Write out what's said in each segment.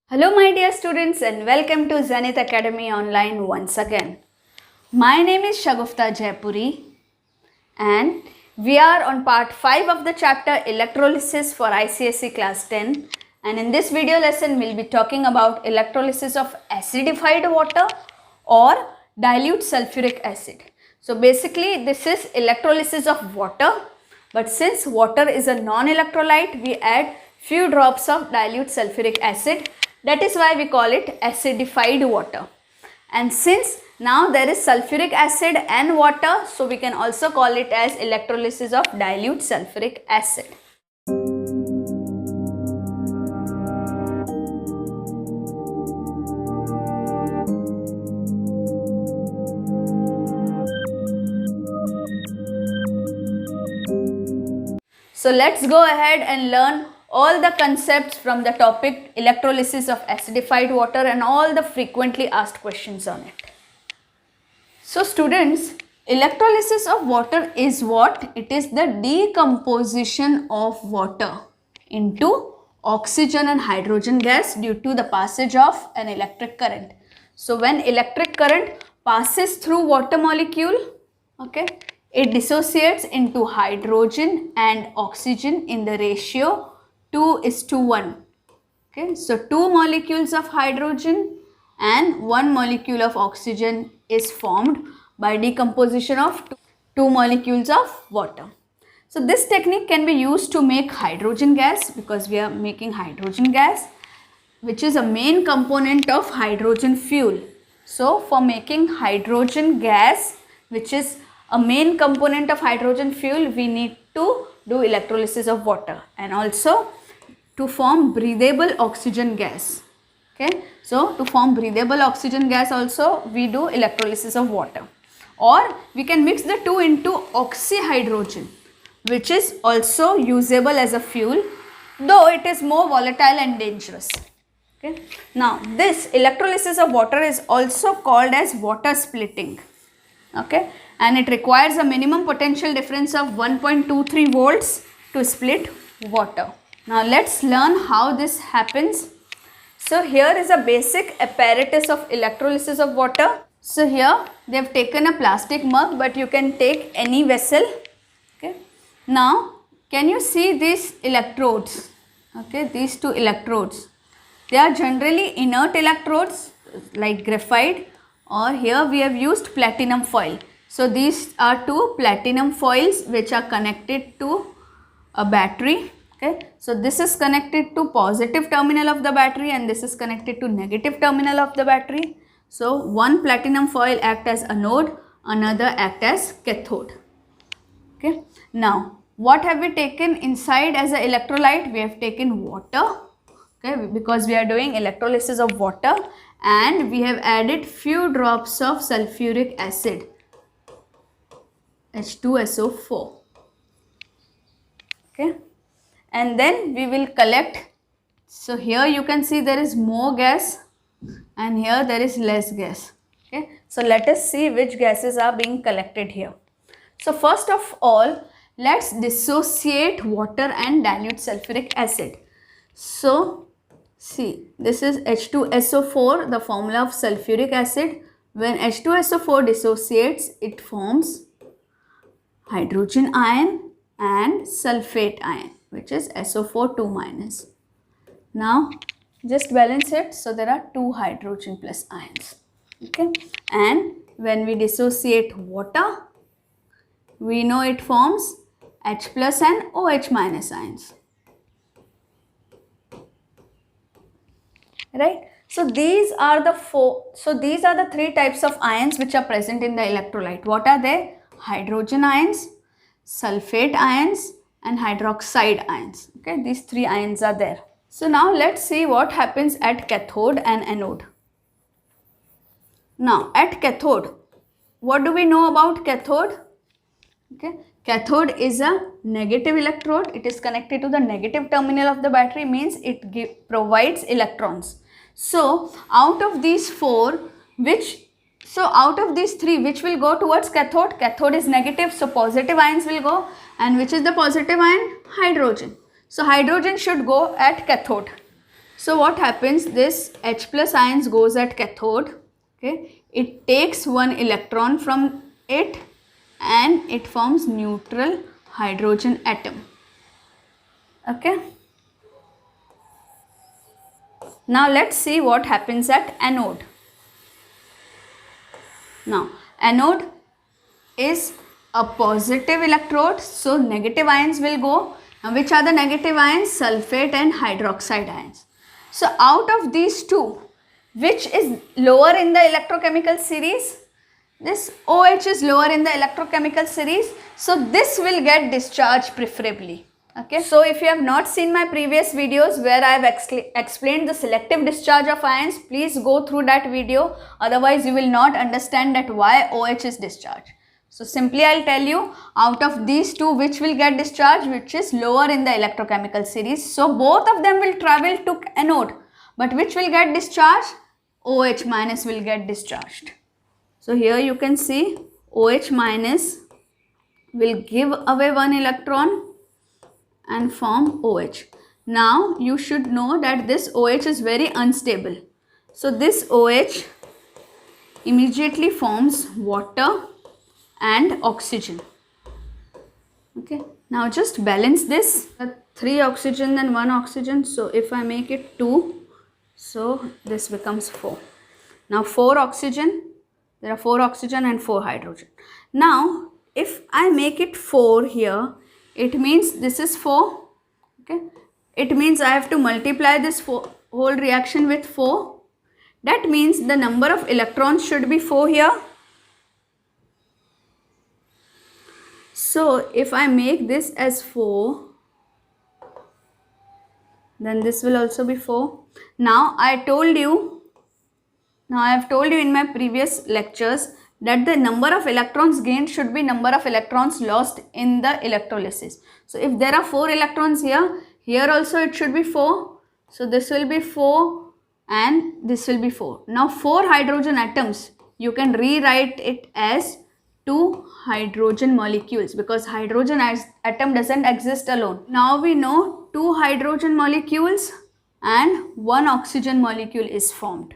Hello my dear students and welcome to Zenith Academy Online once again. My name is Shagufta Jaipuri and we are on part 5 of the chapter Electrolysis for ICSE class 10, and in this video lesson we'll be talking about electrolysis of acidified water or dilute sulfuric acid. So basically this is electrolysis of water, but since water is a non-electrolyte we add few drops of dilute sulfuric acid. That is why we call it acidified water. And since now there is sulfuric acid and water, so we can also call it as electrolysis of dilute sulfuric acid. So let's go ahead and learn all the concepts from the topic electrolysis of acidified water and all the frequently asked questions on it. So students, electrolysis of water is what? It is the decomposition of water into oxygen and hydrogen gas due to the passage of an electric current. So when electric current passes through water molecule, okay, it dissociates into hydrogen and oxygen in the ratio 2:1. Okay, so 2 molecules of hydrogen and 1 molecule of oxygen is formed by decomposition of 2 molecules of water. So this technique can be used to make hydrogen gas, because we are making hydrogen gas, which is a main component of hydrogen fuel. So for making hydrogen gas, which is a main component of hydrogen fuel, we need to do electrolysis of water, and also to form breathable oxygen gas. Okay, so to form breathable oxygen gas also we do electrolysis of water, or we can mix the two into oxyhydrogen, which is also usable as a fuel, though it is more volatile and dangerous. Okay, now this electrolysis of water is also called as water splitting. Okay, and it requires a minimum potential difference of 1.23 volts to split water. Now let's learn how this happens. So here is a basic apparatus of electrolysis of water. So here they have taken a plastic mug, but you can take any vessel. Okay, now can you see these electrodes? Okay, these 2 electrodes, they are generally inert electrodes like graphite, or here we have used platinum foil. So these are 2 platinum foils which are connected to a battery. Okay, so this is connected to positive terminal of the battery and this is connected to negative terminal of the battery. So one platinum foil act as anode, another act as cathode. Okay, now what have we taken inside as an electrolyte? We have taken water, okay, because we are doing electrolysis of water, and we have added few drops of sulfuric acid, H2SO4. Okay, and then we will collect. So here you can see there is more gas and here there is less gas. Okay, so let us see which gases are being collected here. So first of all, let's dissociate water and dilute sulfuric acid. So see, this is H2SO4, the formula of sulfuric acid. When H2SO4 dissociates, it forms hydrogen ion and sulfate ion, which is SO4 2-. Now just balance it, so there are 2 hydrogen plus ions. Okay, and when we dissociate water, we know it forms H plus and OH minus ions. Right, so these are the 3 types of ions which are present in the electrolyte. What are they? Hydrogen ions, sulfate ions and hydroxide ions. Okay, these 3 ions are there. So now let's see what happens at cathode and anode. Now at cathode, what do we know about cathode? Okay, cathode is a negative electrode. It is connected to the negative terminal of the battery, means it provides electrons. So out of these 4, out of these 3, which will go towards cathode? Cathode is negative, so positive ions will go. And which is the positive ion? Hydrogen. So hydrogen should go at cathode. So what happens, this H plus ions goes at cathode, okay, it takes one electron from it and it forms neutral hydrogen atom, okay. Now let's see what happens at anode. Now anode is a positive electrode, so negative ions will go. Now which are the negative ions? Sulfate and hydroxide ions. So out of these two, which is lower in the electrochemical series? This OH is lower in the electrochemical series, so this will get discharged preferably. Okay, so if you have not seen my previous videos where I have explained the selective discharge of ions, please go through that video, otherwise you will not understand that why OH is discharged. So simply I will tell you, out of these two, which will get discharged, which is lower in the electrochemical series. So both of them will travel to anode, but which will get discharged? OH minus will get discharged. So here you can see OH minus will give away one electron and form OH. Now you should know that this OH is very unstable. So this OH immediately forms water and oxygen. Okay, now just balance this. 3 oxygen and 1 oxygen. So if I make it 2, so this becomes 4. Now 4 oxygen, there are 4 oxygen and 4 hydrogen. Now if I make it 4 here, it means this is 4, okay. It means I have to multiply this whole reaction with 4. That means the number of electrons should be 4 here. So if I make this as 4, then this will also be 4. Now I have told you in my previous lectures that the number of electrons gained should be number of electrons lost in the electrolysis. So if there are 4 electrons here, here also it should be 4. So this will be 4 and this will be 4. Now 4 hydrogen atoms, you can rewrite it as 2 hydrogen molecules, because hydrogen atom doesn't exist alone. Now we know 2 hydrogen molecules and 1 oxygen molecule is formed,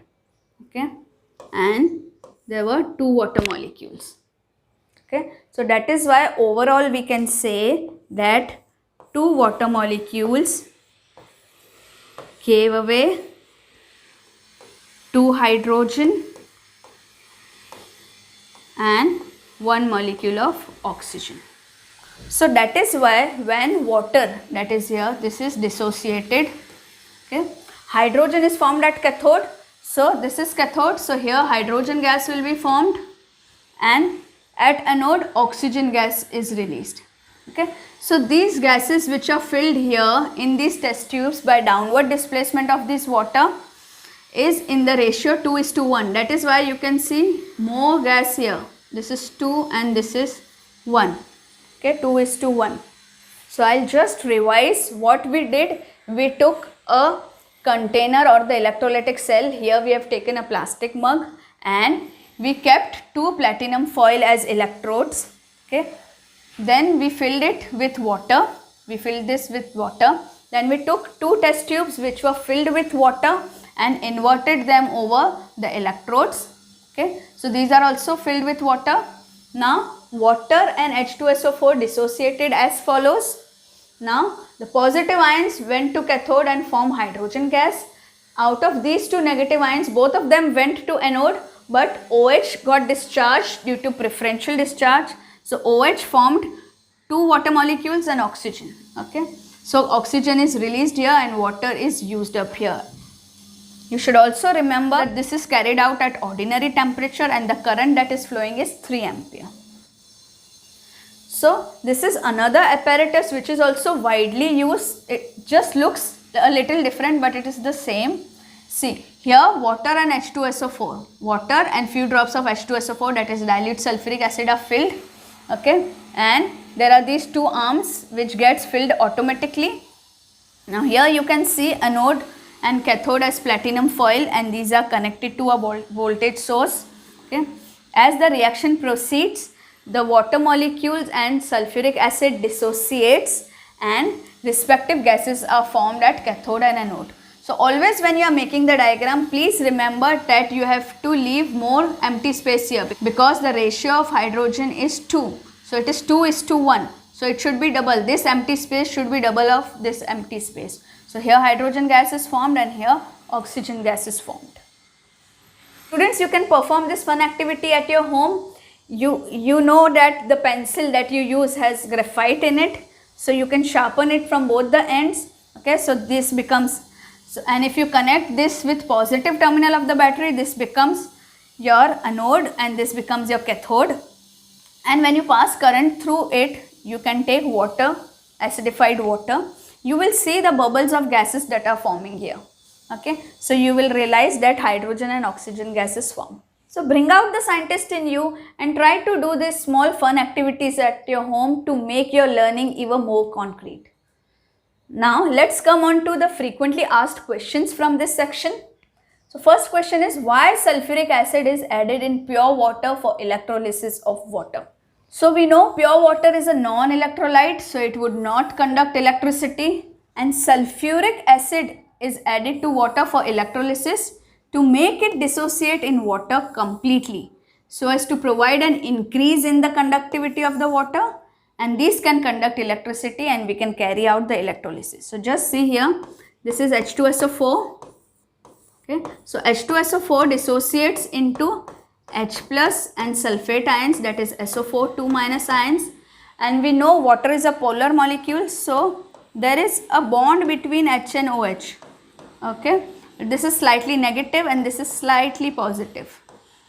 okay, and there were 2 water molecules, okay. So that is why overall we can say that 2 water molecules gave away 2 hydrogen and 1 molecule of oxygen. So that is why when water, that is here, this is dissociated, okay, hydrogen is formed at cathode. So this is cathode, so here hydrogen gas will be formed and at anode oxygen gas is released, okay. So these gases which are filled here in these test tubes by downward displacement of this water is in the ratio 2:1. That is why you can see more gas here. This is 2 and this is 1, okay, 2:1. So I'll just revise what we did. We took a container or the electrolytic cell. Here we have taken a plastic mug and we kept 2 platinum foil as electrodes, okay. Then we filled it with water. We filled this with water. Then we took 2 test tubes which were filled with water and inverted them over the electrodes, okay. So these are also filled with water. Now water and H2SO4 dissociated as follows. Now the positive ions went to cathode and formed hydrogen gas. Out of these 2 negative ions, both of them went to anode, but OH got discharged due to preferential discharge. So OH formed 2 water molecules and oxygen, okay. So oxygen is released here and water is used up here. You should also remember that this is carried out at ordinary temperature and the current that is flowing is 3 ampere. So this is another apparatus which is also widely used. It just looks a little different, but it is the same. See, here water and H2SO4. Water and few drops of H2SO4, that is dilute sulfuric acid, are filled, okay, and there are these 2 arms which gets filled automatically. Now here you can see anode and cathode as platinum foil and these are connected to a voltage source, okay. As the reaction proceeds, the water molecules and sulfuric acid dissociates and respective gases are formed at cathode and anode. So always when you are making the diagram, please remember that you have to leave more empty space here because the ratio of hydrogen is 2. So it is 2:1. So it should be double. This empty space should be double of this empty space. So here hydrogen gas is formed and here oxygen gas is formed. Students, you can perform this fun activity at your home. You know that the pencil that you use has graphite in it. So you can sharpen it from both the ends. Okay, so this becomes, and if you connect this with positive terminal of the battery, this becomes your anode and this becomes your cathode. And when you pass current through it, you can take water, acidified water. You will see the bubbles of gases that are forming here. Okay, so you will realize that hydrogen and oxygen gases form. So bring out the scientist in you and try to do these small fun activities at your home to make your learning even more concrete. Now let's come on to the frequently asked questions from this section. So first question is, why sulfuric acid is added in pure water for electrolysis of water? So we know pure water is a non-electrolyte, so it would not conduct electricity, and sulfuric acid is added to water for electrolysis to make it dissociate in water completely, so as to provide an increase in the conductivity of the water, and these can conduct electricity and we can carry out the electrolysis. So just see here, this is H2SO4. Okay, so H2SO4 dissociates into H plus and sulfate ions, that is SO4 2 minus ions, and we know water is a polar molecule, so there is a bond between H and OH. Okay, this is slightly negative and this is slightly positive.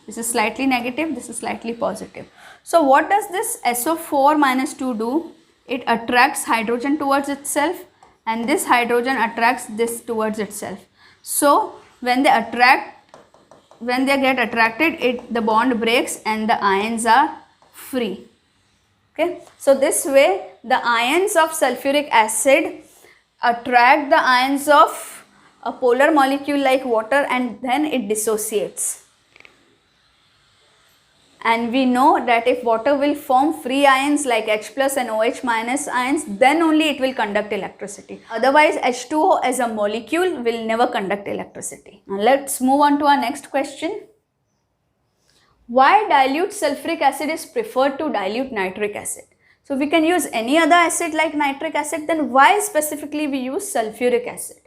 This is slightly negative, this is slightly positive. So what does this SO4 minus 2 do? It attracts hydrogen towards itself and this hydrogen attracts this towards itself. So when they get attracted, the bond breaks and the ions are free. Okay, so this way the ions of sulfuric acid attract the ions of a polar molecule like water and then it dissociates. And we know that if water will form free ions like H plus and OH minus ions, then only it will conduct electricity. Otherwise, H2O as a molecule will never conduct electricity. Now let's move on to our next question. Why dilute sulfuric acid is preferred to dilute nitric acid? So we can use any other acid like nitric acid, then why specifically we use sulfuric acid?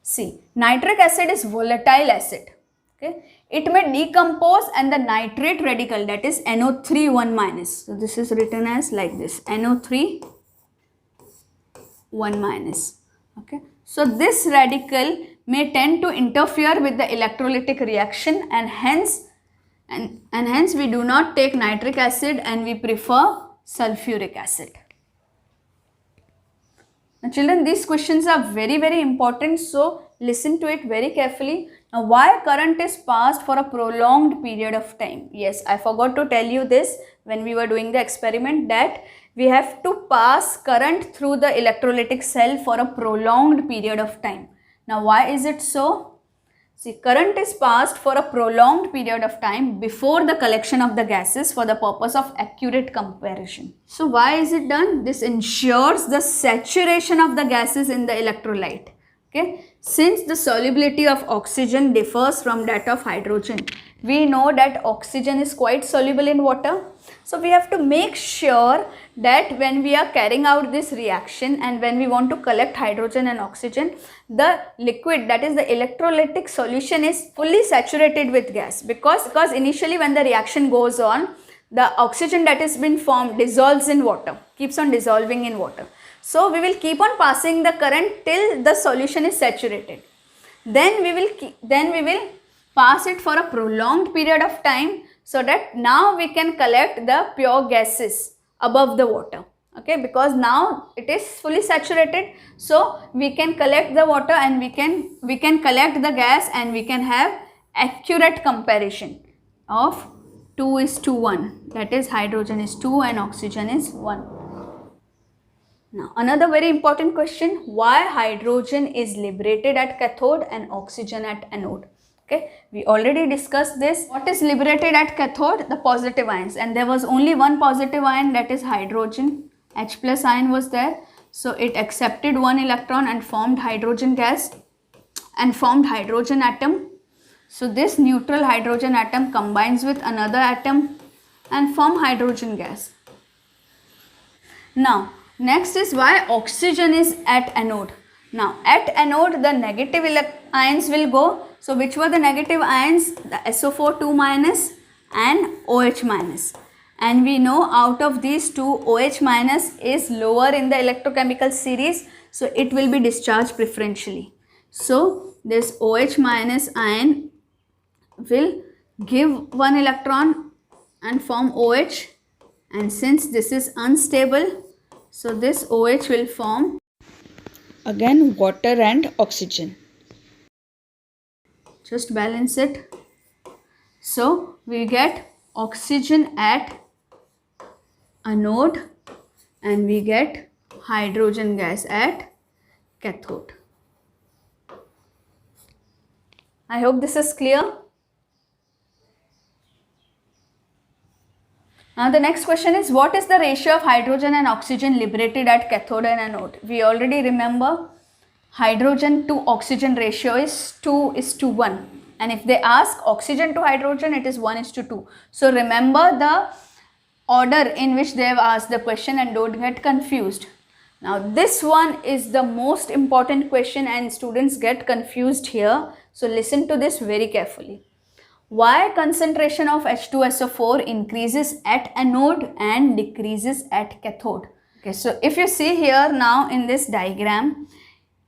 See, nitric acid is volatile acid. Okay, it may decompose and the nitrate radical, that is NO3 1 minus. So this is written as like this, NO3 1 minus. Okay, so this radical may tend to interfere with the electrolytic reaction and hence we do not take nitric acid and we prefer sulfuric acid. Now children, these questions are very important, so listen to it very carefully. Now why current is passed for a prolonged period of time? Yes, I forgot to tell you this when we were doing the experiment, that we have to pass current through the electrolytic cell for a prolonged period of time. Now why is it so? See, current is passed for a prolonged period of time before the collection of the gases for the purpose of accurate comparison. So why is it done? This ensures the saturation of the gases in the electrolyte. Okay, since the solubility of oxygen differs from that of hydrogen, we know that oxygen is quite soluble in water. So we have to make sure that when we are carrying out this reaction and when we want to collect hydrogen and oxygen, the liquid, that is the electrolytic solution, is fully saturated with gas, because initially when the reaction goes on, the oxygen that has been formed dissolves in water, keeps on dissolving in water. So we will keep on passing the current till the solution is saturated. Then we will pass it for a prolonged period of time, so that now we can collect the pure gases above the water. Okay, because now it is fully saturated, so we can collect the water and we can collect the gas and we can have accurate comparison of 2:1, that is hydrogen is 2 and oxygen is 1. Now another very important question, why hydrogen is liberated at cathode and oxygen at anode? Okay, we already discussed this. What is liberated at cathode? The positive ions, and there was only one positive ion, that is hydrogen. H plus ion was there, so it accepted one electron and formed hydrogen gas. and formed hydrogen atom. So this neutral hydrogen atom combines with another atom and form hydrogen gas. Now next is why oxygen is at anode. Now at anode the negative ions will go. So which were the negative ions? The SO4 2 minus and OH minus. And we know out of these two, OH minus is lower in the electrochemical series, so it will be discharged preferentially. So this OH minus ion will give one electron and form OH, and since this is unstable, so this OH will form again water and oxygen. Just balance it. So we get oxygen at anode and we get hydrogen gas at cathode. I hope this is clear. Now the next question is, what is the ratio of hydrogen and oxygen liberated at cathode and anode? We already remember hydrogen to oxygen ratio is 2:1, and if they ask oxygen to hydrogen, it is 1:2. So remember the order in which they have asked the question and don't get confused. Now this one is the most important question and students get confused here. So listen to this very carefully. Why concentration of H2SO4 increases at anode and decreases at cathode? Okay, so if you see here now in this diagram,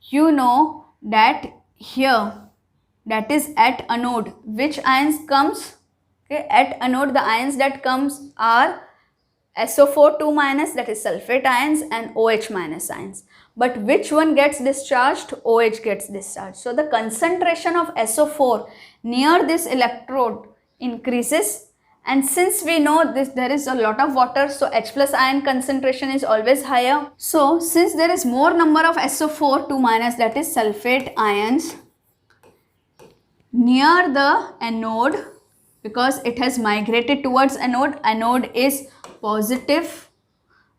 you know that here, that is at anode, which ions comes? Okay, at anode the ions that comes are SO4 2 minus, that is sulfate ions, and OH minus ions. But which one gets discharged? OH gets discharged. So the concentration of SO4 near this electrode increases, and since we know this, there is a lot of water, so H plus ion concentration is always higher. So since there is more number of SO4 2 minus, that is sulfate ions, near the anode, because it has migrated towards anode is positive,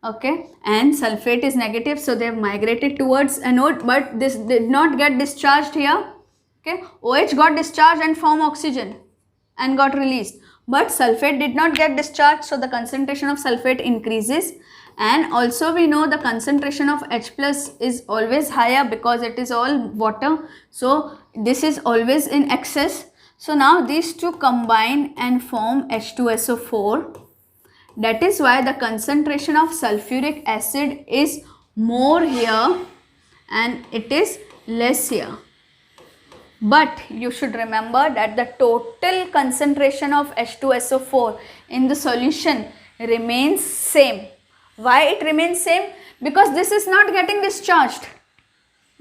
okay, and sulfate is negative, so they have migrated towards anode, but this did not get discharged here. Okay, OH got discharged and formed oxygen and got released, but sulfate did not get discharged, so the concentration of sulfate increases. And also we know the concentration of H plus is always higher because it is all water, so this is always in excess. So now these two combine and form H2SO4. That is why the concentration of sulfuric acid is more here and it is less here. But you should remember that the total concentration of H2SO4 in the solution remains same. Why it remains same? Because this is not getting discharged.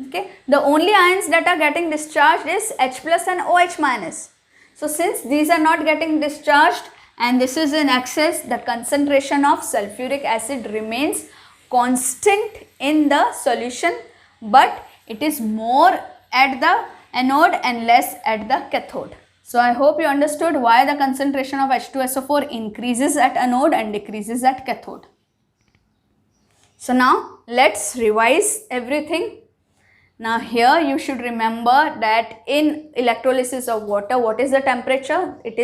Okay, the only ions that are getting discharged is H plus and OH minus. So since these are not getting discharged and this is in excess, the concentration of sulfuric acid remains constant in the solution, but it is more at the anode and less at the cathode. So I hope you understood why the concentration of H2SO4 increases at anode and decreases at cathode. So now let's revise everything. Now here you should remember that in electrolysis of water, what is the temperature? It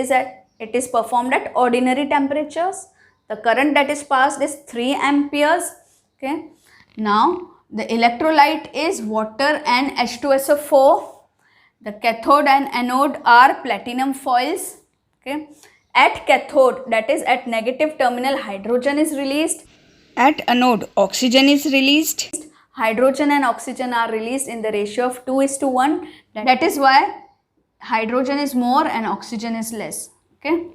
is performed at ordinary temperatures. The current that is passed is 3 amperes. Okay. Now the electrolyte is water and H2SO4. The cathode and anode are platinum foils. Okay. At cathode, that is at negative terminal, hydrogen is released. At anode, oxygen is released. Hydrogen and oxygen are released in the ratio of 2:1. That is why hydrogen is more and oxygen is less. Okay.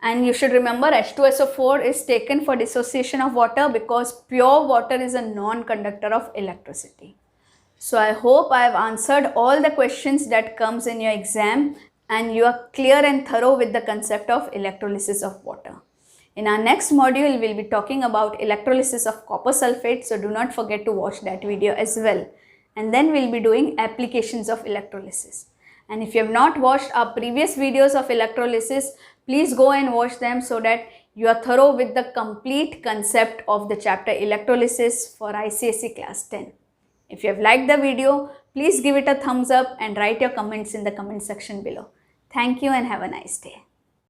And you should remember H2SO4 is taken for dissociation of water because pure water is a non-conductor of electricity. So I hope I have answered all the questions that comes in your exam and you are clear and thorough with the concept of electrolysis of water. In our next module, we will be talking about electrolysis of copper sulfate, so do not forget to watch that video as well. And then we will be doing applications of electrolysis. And if you have not watched our previous videos of electrolysis, please go and watch them so that you are thorough with the complete concept of the chapter electrolysis for ICSE class 10. If you have liked the video, Please give it a thumbs up and write your comments in the comment section below. Thank you and have a nice day.